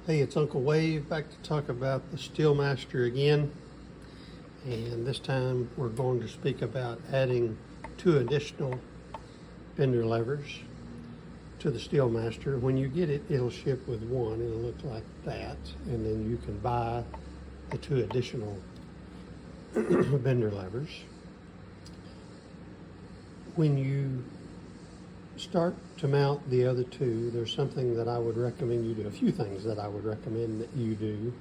Hey, it's Uncle Wave back to talk about the SteelMaster again. And this time we're going to speak about adding 2 additional bender levers to the SteelMaster. When you get it, it'll ship with one. It'll look like that. And then you can buy the 2 additional bender levers. When you start to mount the other 2, there's something that I would recommend you do, a few things that I would recommend that you do.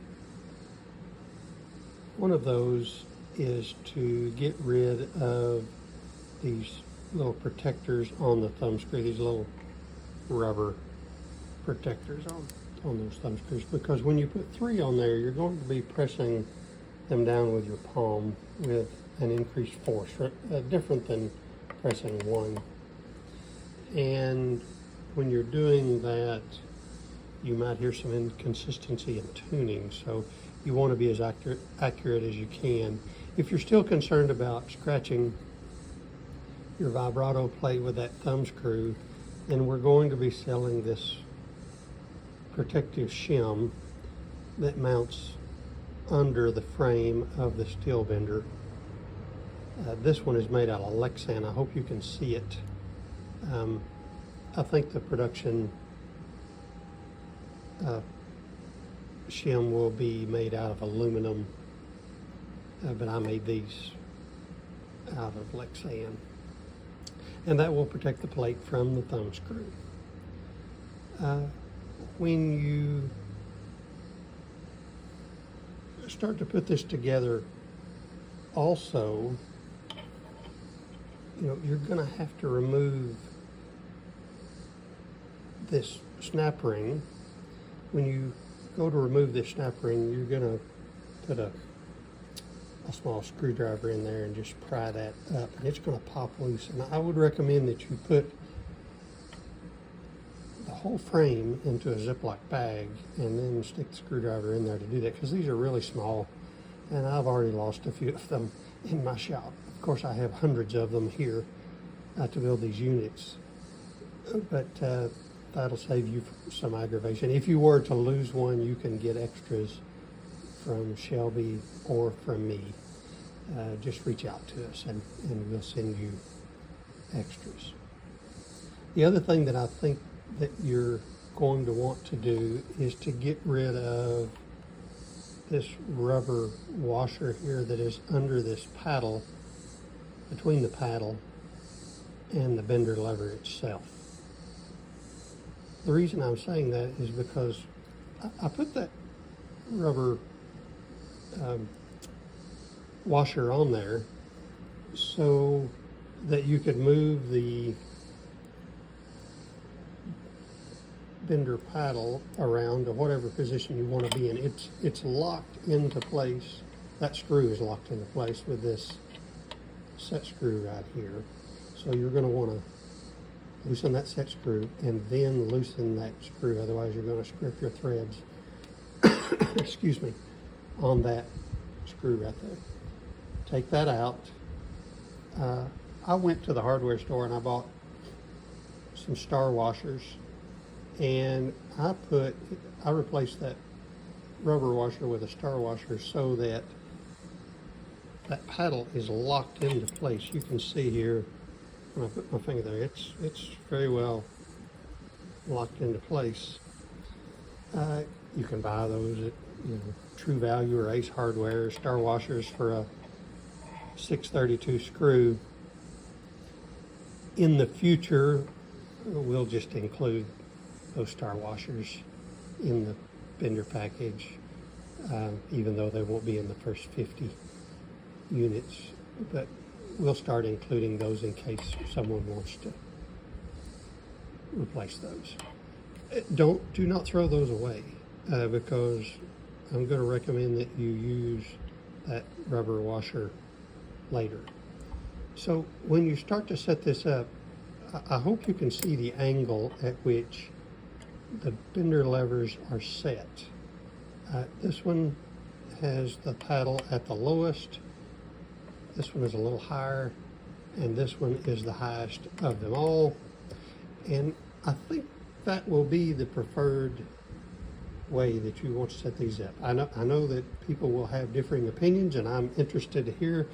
One of those is to get rid of these little protectors on the thumb screw, these little rubber protectors on those thumb screws, because when you put 3 on there, you're going to be pressing them down with your palm with an increased force, different than pressing 1. And when you're doing that, you might hear some inconsistency in tuning, so you want to be as accurate as you can. If you're still concerned about scratching your vibrato plate with that thumb screw, then we're going to be selling this protective shim that mounts under the frame of the steel bender. This one is made out of Lexan. I hope you can see it. I think the production shim will be made out of aluminum, but I made these out of Lexan. And that will protect the plate from the thumb screw. When you start to put this together, also, you're going to have to remove this snap ring. When you go to remove this snap ring, you're going to put a small screwdriver in there and just pry that up, and it's going to pop loose. And I would recommend that you put the whole frame into a Ziploc bag and then stick the screwdriver in there to do that, because these are really small, and I've already lost a few of them in my shop. Of course, I have hundreds of them here to build these units, but that'll save you some aggravation. If you were to lose one, you can get extras from Shelby or from me. Just reach out to us and we'll send you extras. The other thing that I think that you're going to want to do is to get rid of this rubber washer here that is under this paddle, between the paddle and the bender lever itself. The reason I'm saying that is because I put that rubber washer on there so that you could move the bender paddle around to whatever position you want to be in. It's locked into place. That screw is locked into place with this set screw right here. So you're going to want to loosen that set screw and then loosen that screw, otherwise you're going to strip your threads excuse me, on that screw right there. Take that out. I went to the hardware store and I bought some star washers, and I replaced that rubber washer with a star washer so that that paddle is locked into place. You can see here when I put my finger there, it's very well locked into place. You can buy those at True Value or Ace Hardware, star washers for a 632 screw. In the future, we'll just include those star washers in the bender package, even though they won't be in the first 50 units, but we'll start including those in case someone wants to replace those. Do not throw those away, because I'm going to recommend that you use that rubber washer later. So when you start to set this up, I hope you can see the angle at which the bender levers are set. This one has the paddle at the lowest, this one is a little higher, and this one is the highest of them all. And I think that will be the preferred way that you want to set these up. I know that people will have differing opinions, and I'm interested to hear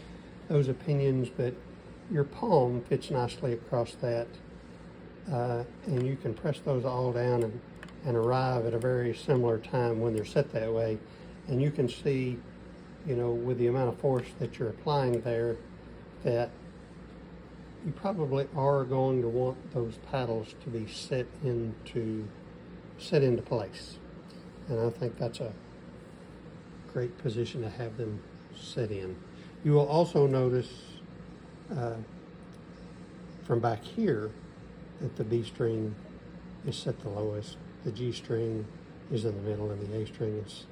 those opinions, but your palm fits nicely across that, and you can press those all down and arrive at a very similar time when they're set that way. And you can see, you know, with the amount of force that you're applying there, that you probably are going to want those paddles to be set into place. And I think that's a great position to have them set in. You will also notice from back here that the B string is set the lowest, the G string is in the middle, and the A string is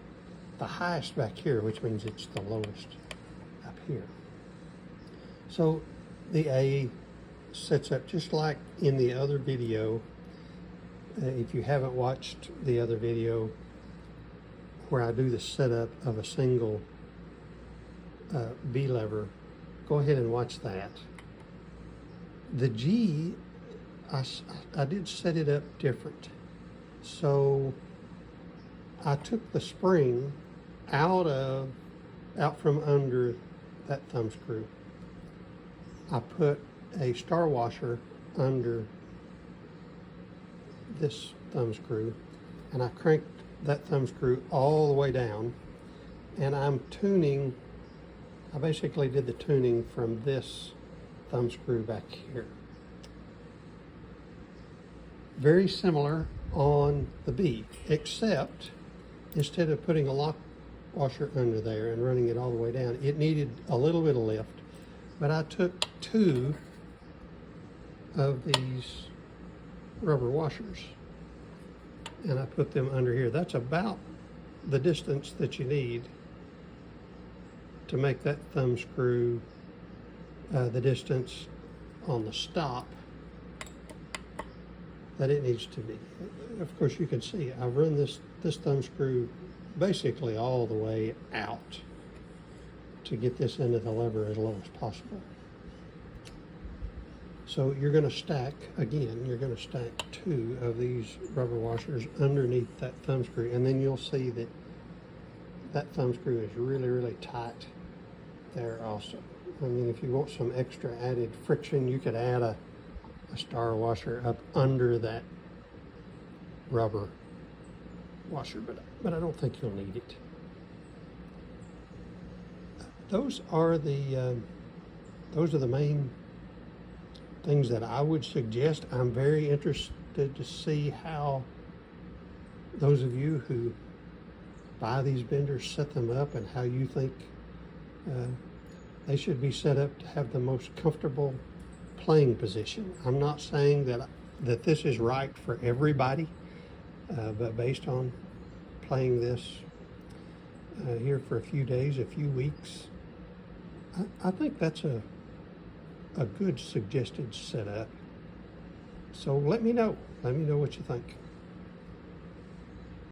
the highest back here, which means it's the lowest up here. So the A sets up just like in the other video. If you haven't watched the other video where I do the setup of a single B lever, go ahead and watch that. The G, I did set it up different. So I took the spring out from under that thumb screw. I put a star washer under this thumb screw, and I cranked that thumb screw all the way down, and I'm tuning. I basically did the tuning from this thumb screw back here. Very similar on the B, except instead of putting a lock washer under there and running it all the way down, it needed a little bit of lift. But I took 2 of these rubber washers and I put them under here. That's about the distance that you need to make that thumb screw the distance on the stop that it needs to be. Of course, you can see I've run this thumb screw basically all the way out to get this into the lever as low as possible. So you're going to stack, again, you're going to stack 2 of these rubber washers underneath that thumb screw, and then you'll see that that thumb screw is really, really tight there also. I mean, if you want some extra added friction, you could add a star washer up under that rubber washer, but I don't think you'll need it. Those are the main things that I would suggest. I'm very interested to see how those of you who buy these benders set them up and how you think they should be set up to have the most comfortable playing position. I'm not saying that this is right for everybody, but based on playing this here for a few days, a few weeks, I think that's a good suggested setup. So let me know what you think.